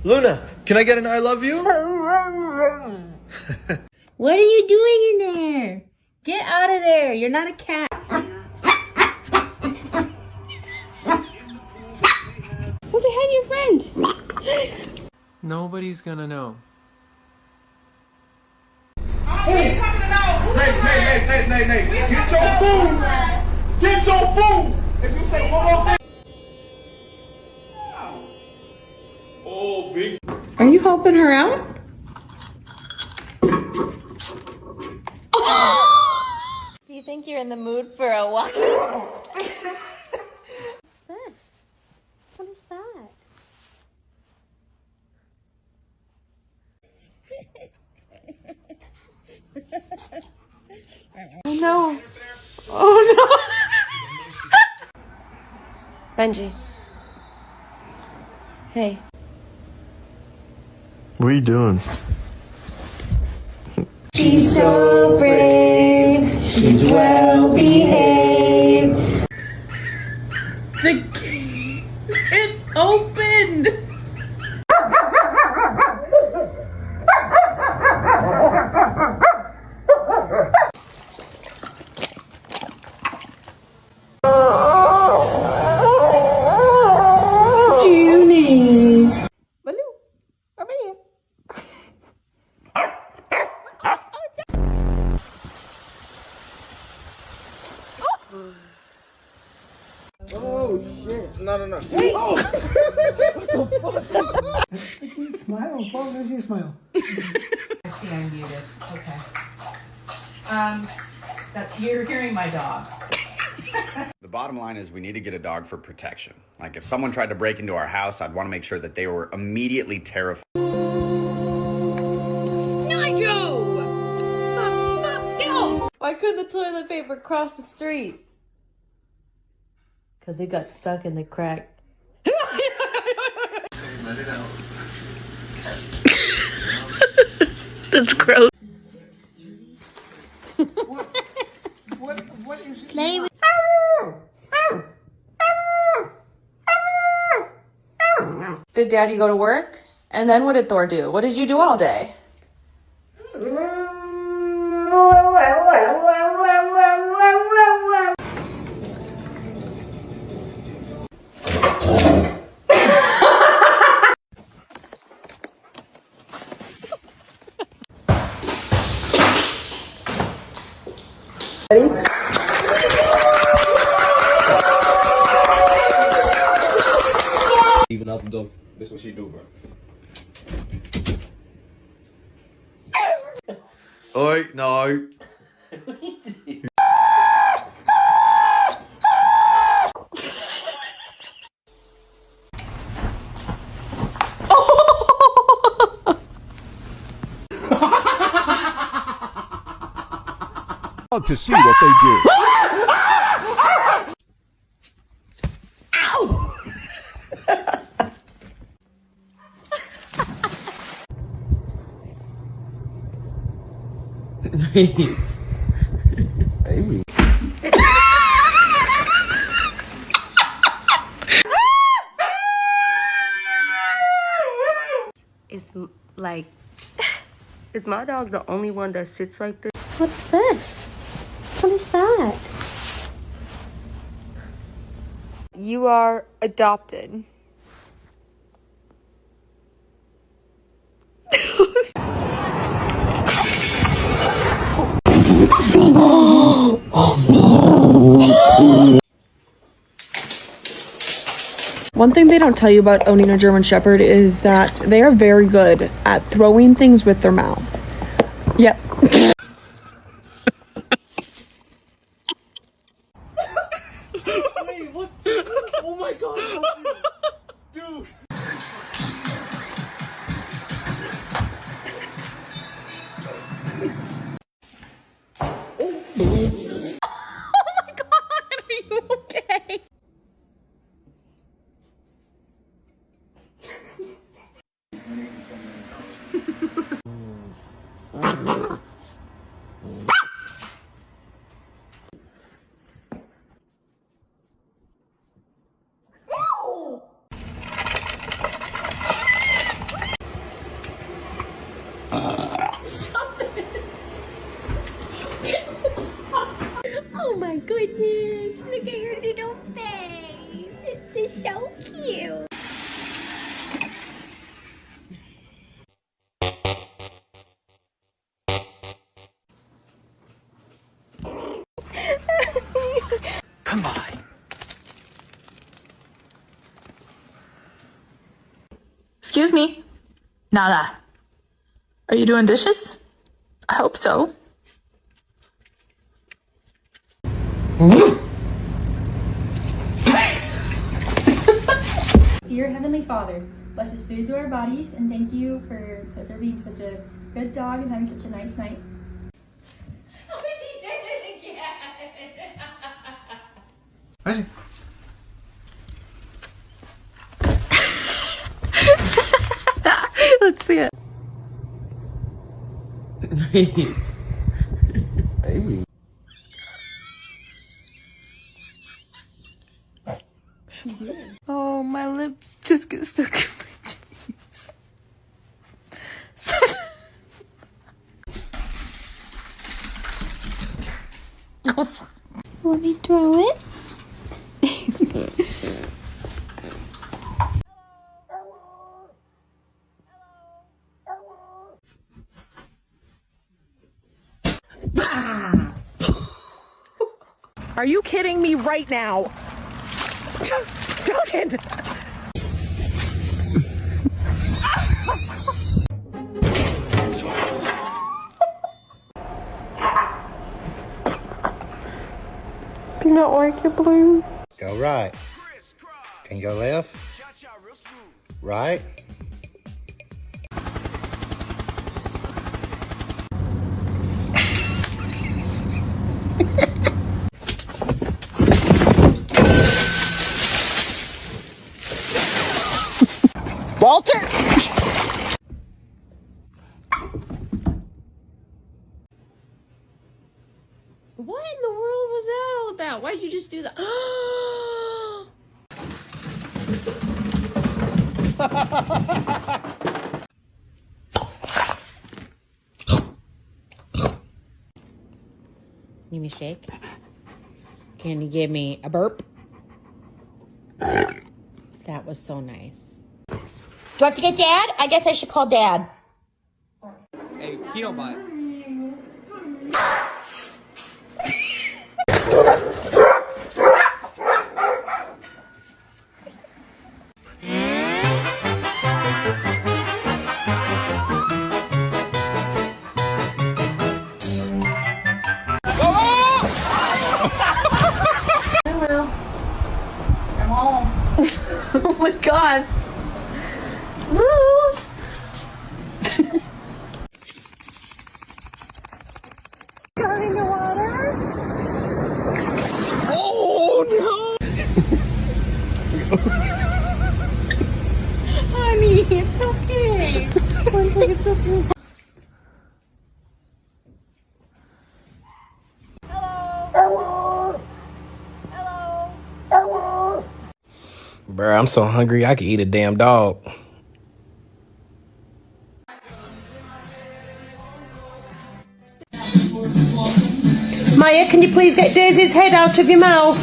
Luna, can I get an I love you? What are you doing in there? Get out of there. You're not a cat. What's ahead of your friend? Nobody's gonna know. Hey, get your food! Get your food! If you say one more thing. Oh, big. Are you helping her out? Do you think you're in the mood for a walk? What's this? What is that? Oh no. Oh no. Benji. Hey. What are you doing? She's so brave. She's well behaved. The gate. It's opened. Junie. Baloo. Over here. Oh shit. No. Hey! Oh! What the fuck? That's a cute smile. Paul, let me see you smile. I see I'm muted. Okay. You're hearing my dog. The bottom line is we need to get a dog for protection. Like if someone tried to break into our house, I'd want to make sure that they were immediately terrified. Why couldn't the toilet paper cross the street? Because it got stuck in the crack. Let it out. That's gross. What is it? Play with. Did Daddy go to work? And then what did Thor do? What did you do all day? Even out the door. This is what she do, bro. Oi, no. To see what they do. Amy. It's like, is my dog the only one that sits like this? What's this? What is that? You are adopted. One thing they don't tell you about owning a German Shepherd is that they are very good at throwing things with their mouth. Yep. Wait, what? Oh my god. Dude. Okay. little face. It's just so cute. Come on. Excuse me. Nada. Are you doing dishes? I hope so. Dear Heavenly Father, bless this food to our bodies, and thank you for being such a good dog and having such a nice night. Oh, she did it again. Let's see it. Baby. Oh, my lips just get stuck in my teeth. Want me to throw it? Are you kidding me right now? Duncan! Do you not like it, Blue? Go right. And go left. Right. Walter! What in the world was that all about? Why'd you just do that? Give me a shake. Can you give me a burp? That was so nice. Do I have to get Dad? I guess I should call Dad. Hey, keto bot. Oh my god. Turning the water. Oh no. Honey, it's okay. One thing, it's okay. Bruh, I'm so hungry I could eat a damn dog. Maya, can you please get Daisy's head out of your mouth?